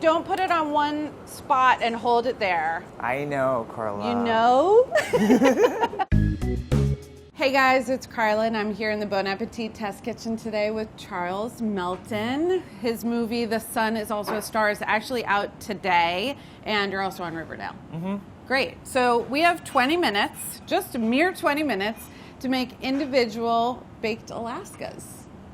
don't put it on one spot and hold it there. I know, Carla. You know? Hey guys, it's Carla and I'm here in the Bon Appetit Test Kitchen today with Charles Melton. His movie, The Sun Is Also a Star, is actually out today, and you're also on Riverdale. Mm-hmm. Great. So we have 20 minutes, just a mere 20 minutes, to make individual baked Alaskas.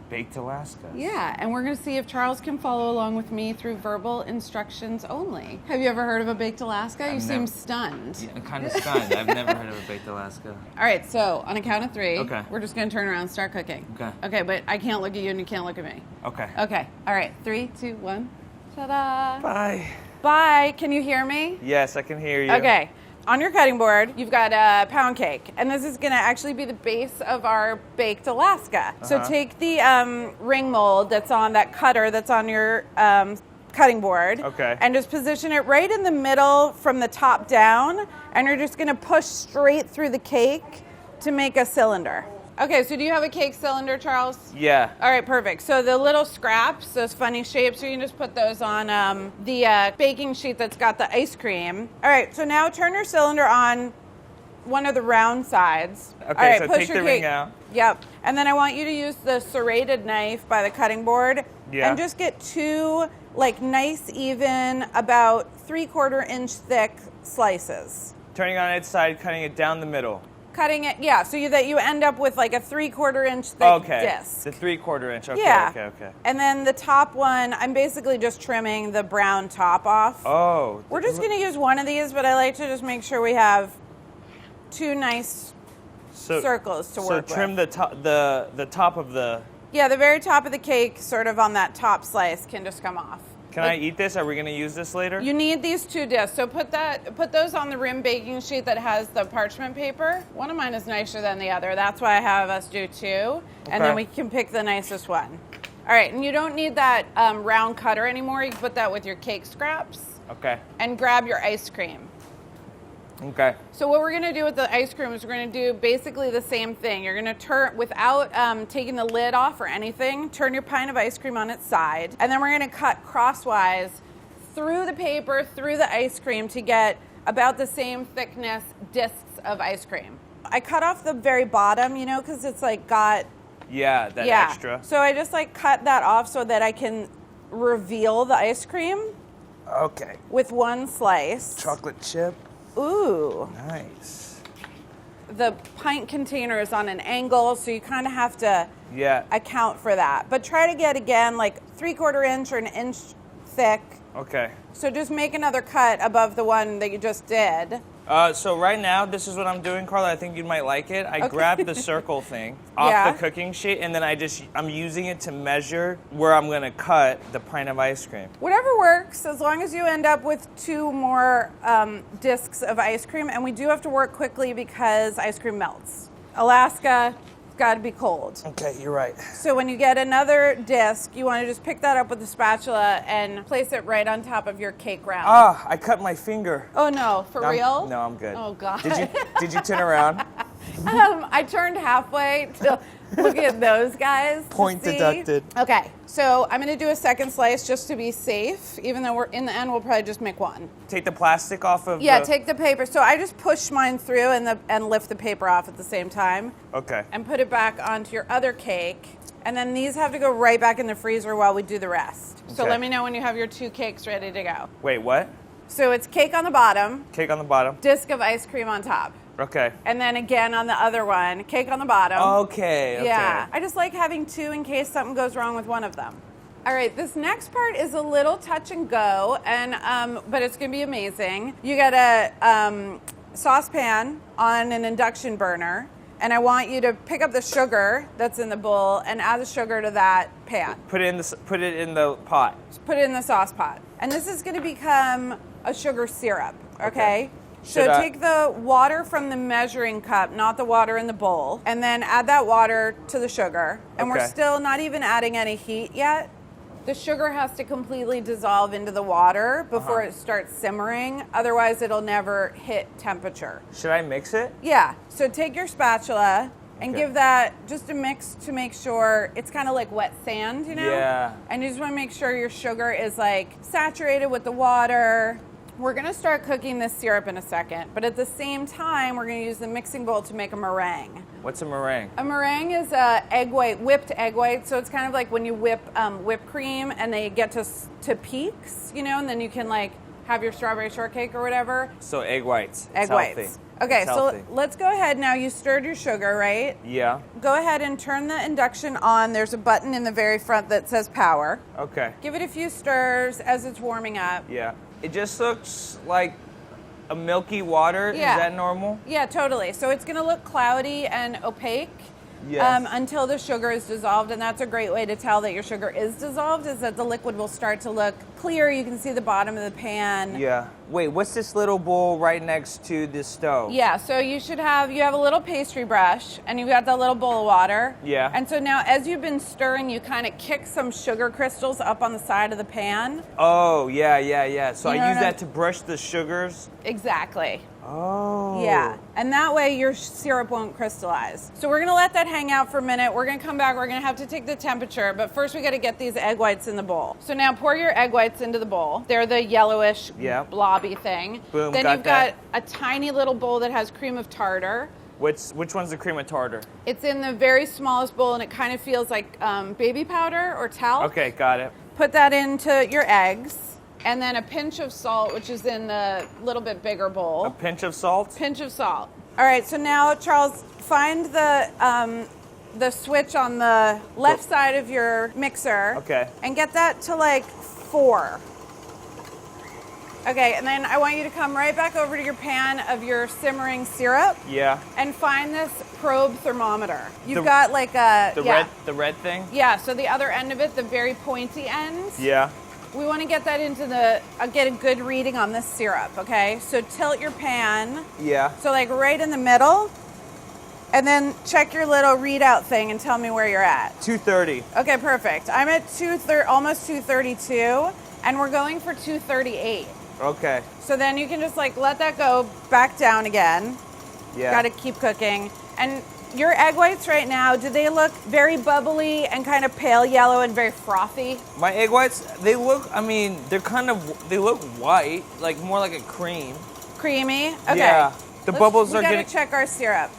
Baked Alaska. Yeah, and we're going to see if Charles can follow along with me through verbal instructions only. Have you ever heard of a baked Alaska? You seem stunned. Yeah, I'm kind of stunned. I've never heard of a baked Alaska. All right, so on a count of three, okay, we're just going to turn around and start cooking. Okay. Okay, but I can't look at you and you can't look at me. Okay. Okay. All right, 3, 2, 1. Ta-da. Bye. Bye. Can you hear me? Yes, I can hear you. Okay. On your cutting board, you've got a pound cake, and this is going to actually be the base of our baked Alaska. So take the ring mold that's on that cutter that's on your cutting board, and just position it right in the middle from the top down, and you're just going to push straight through the cake to make a cylinder. Okay, so do you have a cake cylinder, Charles? Yeah. All right, perfect. So the little scraps, those funny shapes, you can just put those on the baking sheet that's got the ice cream. All right, so now turn your cylinder on one of the round sides. Okay, all right, so push take your the cake. ring out. Yep. And then I want you to use the serrated knife by the cutting board and just get two, like, nice, even, about 3/4 inch thick slices. Turning on its side, cutting it down the middle. Cutting it, yeah, so that you end up with like a 3/4 inch thick disc. The 3/4 inch. Okay, yeah. Okay. And then the top one, I'm basically just trimming the brown top off. Oh. We're just going to use one of these, but I like to just make sure we have two nice circles to work with. So trim the top of the... Yeah, the very top of the cake, sort of on that top slice, can just come off. Can I eat this? Are we going to use this later? You need these two discs. So put those on the rim baking sheet that has the parchment paper. One of mine is nicer than the other. That's why I have us do two. And then we can pick the nicest one. All right, and you don't need that round cutter anymore. You can put that with your cake scraps. Okay. And grab your ice cream. Okay. So what we're going to do with the ice cream is we're going to do basically the same thing. You're going to turn, without taking the lid off or anything, turn your pint of ice cream on its side. And then we're going to cut crosswise through the paper, through the ice cream to get about the same thickness discs of ice cream. I cut off the very bottom, you know, because it's like got... Yeah, that extra. So I just like cut that off so that I can reveal the ice cream. Okay. With one slice. Chocolate chip. Ooh. Nice. The pint container is on an angle, so you kind of have to account for that. But try to get, again, like 3/4 inch or an inch thick. Okay. So just make another cut above the one that you just did. So right now, this is what I'm doing, Carla. I think you might like it. I grabbed the circle thing off the cooking sheet, and then I'm using it to measure where I'm going to cut the pint of ice cream. Whatever works, as long as you end up with two more discs of ice cream. And we do have to work quickly because ice cream melts. Alaska, it's got to be cold. Okay, you're right. So when you get another disc, you want to just pick that up with a spatula and place it right on top of your cake round. Ah, I cut my finger. Oh no, for real? No, I'm good. Oh God. Did you turn around? I turned halfway to look at those guys. Point deducted. Okay, so I'm going to do a second slice just to be safe, even though in the end we'll probably just make one. Take the plastic off of take the paper. So I just push mine through and lift the paper off at the same time. Okay. And put it back onto your other cake. And then these have to go right back in the freezer while we do the rest. So let me know when you have your two cakes ready to go. Wait, what? So it's cake on the bottom. Cake on the bottom. Disc of ice cream on top. Okay. And then again on the other one, cake on the bottom. Okay. Yeah. I just like having two in case something goes wrong with one of them. All right, this next part is a little touch and go, but it's going to be amazing. You got a saucepan on an induction burner, and I want you to pick up the sugar that's in the bowl and add the sugar to that pan. Put it in the pot. Just put it in the sauce pot. And this is going to become a sugar syrup, okay? So take the water from the measuring cup, not the water in the bowl, and then add that water to the sugar. And we're still not even adding any heat yet. The sugar has to completely dissolve into the water before it starts simmering. Otherwise, it'll never hit temperature. Should I mix it? Yeah. So take your spatula and give that just a mix to make sure it's kind of like wet sand, you know? Yeah. And you just want to make sure your sugar is like saturated with the water. We're going to start cooking this syrup in a second, but at the same time, we're going to use the mixing bowl to make a meringue. What's a meringue? A meringue is whipped egg white. So it's kind of like when you whip whipped cream and they get to peaks, you know, and then you can like have your strawberry shortcake or whatever. So egg whites. Egg whites. Healthy. Okay, it's so healthy. let's go ahead now. You stirred your sugar, right? Yeah. Go ahead and turn the induction on. There's a button in the very front that says power. Okay. Give it a few stirs as it's warming up. Yeah. It just looks like a milky water. Yeah. Is that normal? Yeah, totally. So it's going to look cloudy and opaque. Yes. Until the sugar is dissolved, and that's a great way to tell that your sugar is dissolved, is that the liquid will start to look clear. You can see the bottom of the pan. Yeah. Wait, what's this little bowl right next to the stove? Yeah, so you have a little pastry brush, and you've got that little bowl of water. Yeah. And so now as you've been stirring, you kind of kick some sugar crystals up on the side of the pan. Oh, yeah. So You I know use what that to brush the sugars? Exactly. Oh. Yeah, and that way your syrup won't crystallize. So we're going to let that hang out for a minute. We're going to come back. We're going to have to take the temperature, but first we got to get these egg whites in the bowl. So now pour your egg whites into the bowl. They're the yellowish blobby thing. Boom, then got you've that. got a tiny little bowl that has cream of tartar. Which one's the cream of tartar? It's in the very smallest bowl, and it kind of feels like baby powder or talc. Okay, got it. Put that into your eggs. And then a pinch of salt, which is in the little bit bigger bowl. A pinch of salt? Pinch of salt. All right, so now, Charles, find the switch on the left side of your mixer. Okay. And get that to like 4. Okay, and then I want you to come right back over to your pan of your simmering syrup. Yeah. And find this probe thermometer. You've got like a... The red thing? Yeah, so the other end of it, the very pointy end. Yeah. We want to get that into get a good reading on this syrup, okay? So tilt your pan. Yeah. So like right in the middle, and then check your little readout thing and tell me where you're at. 230. Okay, perfect. I'm at almost 232, and we're going for 238. Okay. So then you can just like let that go back down again. Yeah. Got to keep cooking. And your egg whites right now, do they look very bubbly and kind of pale yellow and very frothy? My egg whites, they look look white, like more like a cream. Creamy? Okay. Yeah. The bubbles are getting... getting... We got to check our syrup.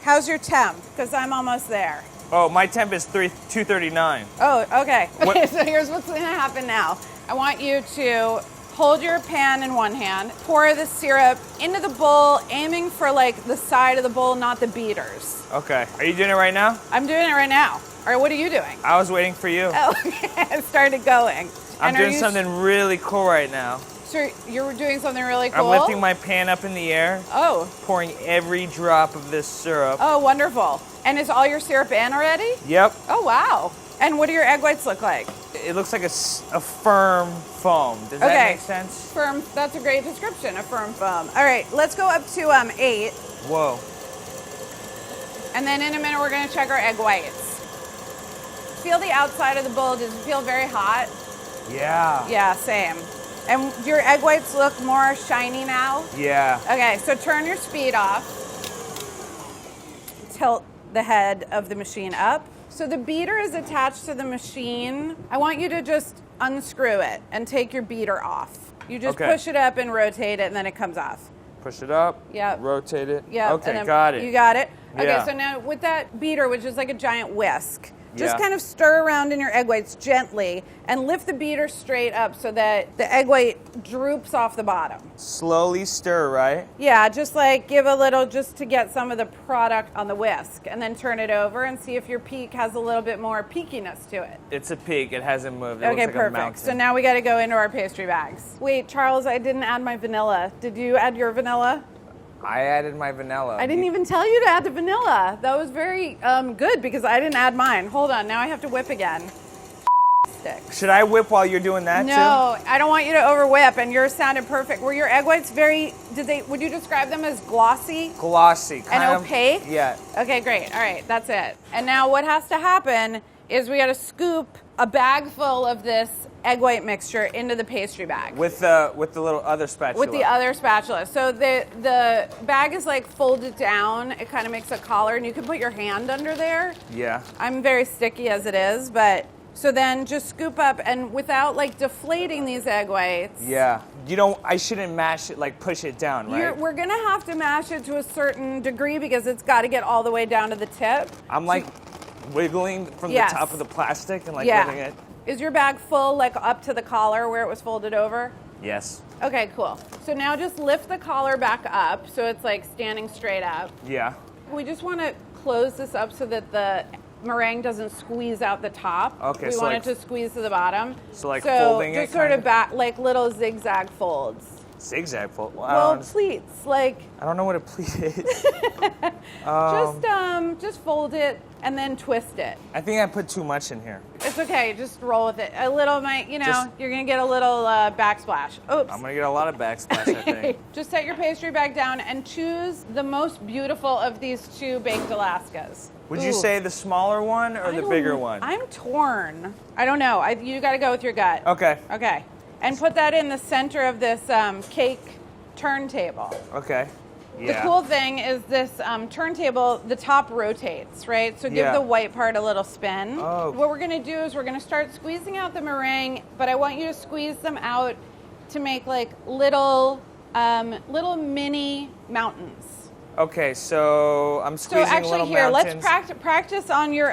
How's your temp? Because I'm almost there. Oh, my temp is 239. Oh, okay. What... Okay, so here's what's going to happen now. I want you to hold your pan in one hand, pour the syrup into the bowl, aiming for like the side of the bowl, not the beaters. Okay. Are you doing it right now? I'm doing it right now. All right, what are you doing? I was waiting for you. Oh, okay. I started going. I'm doing something really cool right now. So you're doing something really cool? I'm lifting my pan up in the air. Oh. Pouring every drop of this syrup. Oh, wonderful. And is all your syrup in already? Yep. Oh, wow. And what do your egg whites look like? It looks like a firm foam. Does that make sense? Firm. That's a great description, a firm foam. All right, let's go up to 8. Whoa. And then in a minute, we're going to check our egg whites. Feel the outside of the bowl. Does it feel very hot? Yeah. Yeah, same. And your egg whites look more shiny now? Yeah. Okay, so turn your speed off. Tilt the head of the machine up. So the beater is attached to the machine. I want you to just unscrew it and take your beater off. You just push it up and rotate it, and then it comes off. Push it up. Yep. Rotate it. Yep. Okay, got it. You got it? Okay, Yeah. so now with that beater, which is like a giant whisk, just Yeah. kind of stir around in your egg whites gently and lift the beater straight up so that the egg white droops off the bottom. Slowly stir, right? Yeah, just like give a little just to get some of the product on the whisk, and then turn it over and see if your peak has a little bit more peakiness to it. It's a peak. It hasn't moved. It Okay, looks like a perfect. mountain. So now we got to go into our pastry bags. Wait, Charles, I didn't add my vanilla. Did you add your vanilla? I added my vanilla. I didn't even tell you to add the vanilla. That was very good because I didn't add mine. Hold on, now I have to whip again. Should I whip while you're doing that too? No, I don't want you to over whip, and yours sounded perfect. Were your egg whites would you describe them as glossy? Glossy. And opaque? Yeah. Okay, great. All right, that's it. And now what has to happen is we got to scoop a bag full of this egg white mixture into the pastry bag. With the little other spatula. With the other spatula. So the bag is like folded down. It kind of makes a collar, and you can put your hand under there. Yeah. I'm very sticky as it is, but so then just scoop up, and without like deflating these egg whites. Yeah. I shouldn't mash it, like push it down, right? We're gonna have to mash it to a certain degree because it's got to get all the way down to the tip. I'm like wiggling from the top of the plastic and like letting it. Is your bag full, like up to the collar where it was folded over? Yes. Okay, cool. So now just lift the collar back up so it's like standing straight up. Yeah. We just want to close this up so that the meringue doesn't squeeze out the top. Okay, we want it to squeeze to the bottom. So like folding it, just sort of back, like little zigzag folds. Zigzag fold. Well, pleats, like. I don't know what a pleat is. Just fold it and then twist it. I think I put too much in here. It's okay. Just roll with it. A little might, you're gonna get a little backsplash. Oops. I'm gonna get a lot of backsplash, I think. Just set your pastry bag down and choose the most beautiful of these two baked Alaskas. Would you say the smaller one or the bigger one? I'm torn. I don't know. You got to go with your gut. Okay. Okay. And put that in the center of this cake turntable. Okay. Yeah. The cool thing is this turntable, the top rotates, right? So give the white part a little spin. Oh. What we're going to do is we're going to start squeezing out the meringue, but I want you to squeeze them out to make like little mini mountains. Okay, so I'm squeezing little mountains. So actually here, let's practice on your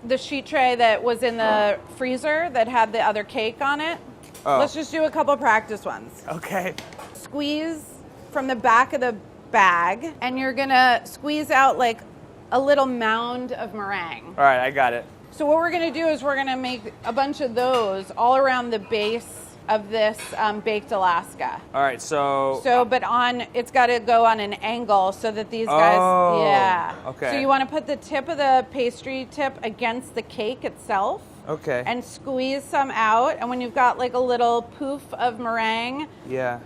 the sheet tray that was in the freezer that had the other cake on it. Oh. Let's just do a couple practice ones. Okay. Squeeze from the back of the bag, and you're gonna squeeze out like a little mound of meringue. All right, I got it. So what we're gonna do is we're gonna make a bunch of those all around the base of this baked Alaska. All right, so but it's got to go on an angle so that these guys, okay. So you want to put the tip of the pastry tip against the cake itself. Okay. And squeeze some out, and when you've got like a little poof of meringue,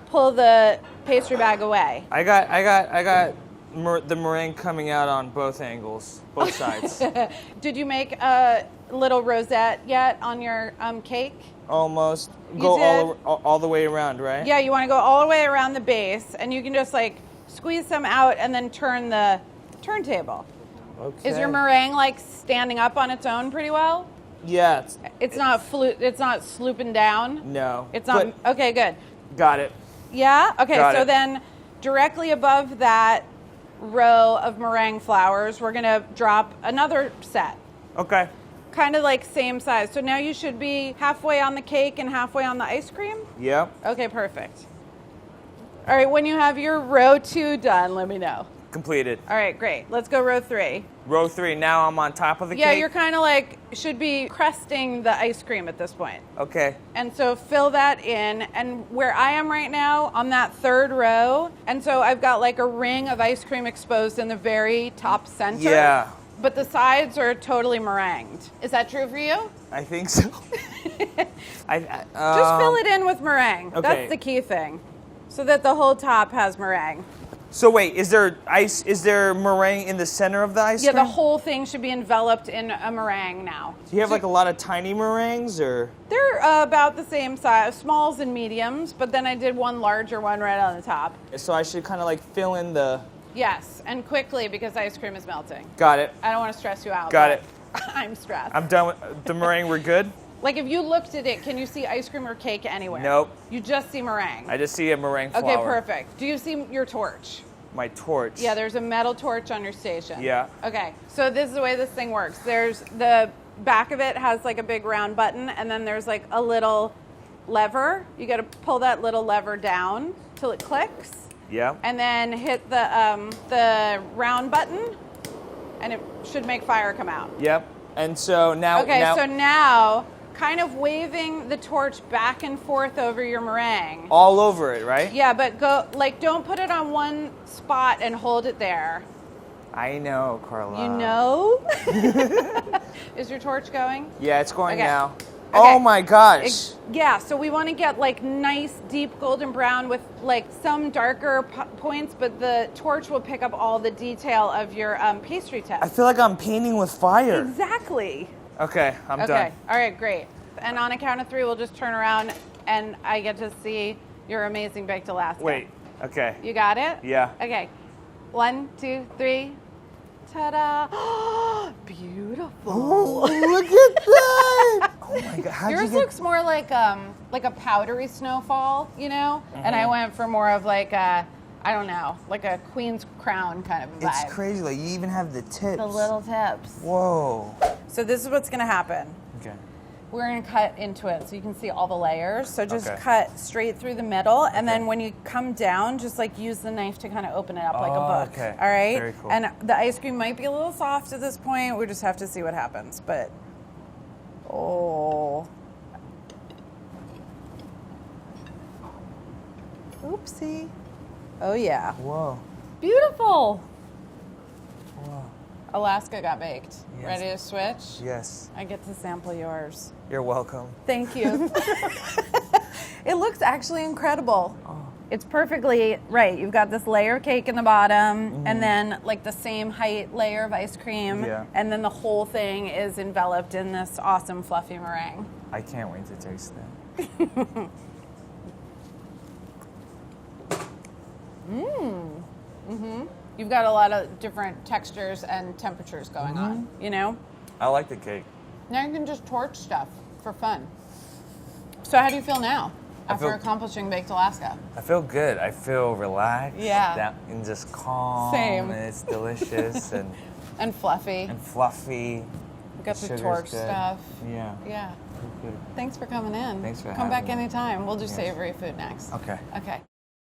pull the pastry bag away. I got the meringue coming out on both angles, both sides. Did you make a little rosette yet on your cake? Almost. Go all the way around, right? Yeah, you want to go all the way around the base, and you can just like squeeze some out and then turn the turntable. Okay. Is your meringue like standing up on its own pretty well? Yeah. It's not slooping down? No. It's not. Okay, good. Got it. Yeah? Okay, so then directly above that row of meringue flowers, we're going to drop another set. Okay. Kind of like same size. So now you should be halfway on the cake and halfway on the ice cream? Yep. Okay, perfect. All right, when you have your row 2 done, let me know. Completed. All right, great. Let's go row 3. Row 3, now I'm on top of the cake? Yeah, you're kind of like, should be cresting the ice cream at this point. Okay. And so fill that in, and where I am right now, on that 3rd row, and so I've got like a ring of ice cream exposed in the very top center. Yeah. But the sides are totally meringued. Is that true for you? I think so. Just fill it in with meringue. Okay. That's the key thing. So that the whole top has meringue. So wait, is there meringue in the center of the ice cream? Yeah, the whole thing should be enveloped in a meringue now. Do you have like a lot of tiny meringues or? They're about the same size, smalls and mediums, but then I did one larger one right on the top. So I should kind of like fill in the... Yes, and quickly because ice cream is melting. Got it. I don't want to stress you out. Got it. I'm stressed. I'm done with the meringue. We're good? Like if you looked at it, can you see ice cream or cake anywhere? Nope. You just see meringue. I just see a meringue flower. Okay, perfect. Do you see your torch? My torch? Yeah, there's a metal torch on your station. Yeah. Okay, so this is the way this thing works. There's the back of it has like a big round button, and then there's like a little lever. You got to pull that little lever down till it clicks. Yeah. And then hit the round button, and it should make fire come out. Yep. And so now... Okay, so now, kind of waving the torch back and forth over your meringue. All over it, right? Yeah, but don't put it on one spot and hold it there. I know, Carla. You know? Is your torch going? Yeah, it's going now. Okay. Oh my gosh. Yeah, so we want to get like nice deep golden brown with like some darker points, but the torch will pick up all the detail of your pastry test. I feel like I'm painting with fire. Exactly. Okay, I'm done. All right, great. And on a count of 3, we'll just turn around and I get to see your amazing baked Alaska. Wait, okay. You got it? Yeah. Okay. 1, 2, 3. Ta-da! Beautiful. Oh, look at that! Oh my God! Yours looks more like a powdery snowfall, you know, and I went for more of like a, I don't know, like a queen's crown kind of vibe. It's crazy. Like you even have the tips. The little tips. Whoa. So this is what's gonna happen. Okay. We're gonna cut into it so you can see all the layers. So just cut straight through the middle, and then when you come down, just like use the knife to kind of open it up like a book. Okay. All right. Very cool. And the ice cream might be a little soft at this point. We just have to see what happens. But oopsie. Oh yeah. Whoa. Beautiful. Whoa. Alaska got baked. Yes. Ready to switch? Yes. I get to sample yours. You're welcome. Thank you. It looks actually incredible. Oh. It's perfectly right. You've got this layer of cake in the bottom, and then like the same height layer of ice cream, and then the whole thing is enveloped in this awesome fluffy meringue. I can't wait to taste that. You've got a lot of different textures and temperatures going on, you know? I like the cake. Now you can just torch stuff for fun. So how do you feel now after accomplishing Baked Alaska? I feel good. I feel relaxed. Yeah. And just calm. Same. And it's delicious and And fluffy. and fluffy. We got the sugar's torch good. stuff. Yeah. Yeah. Good. Thanks for coming in. Thanks for Come back having me. anytime. We'll do Yes. savory food next. Okay. Okay.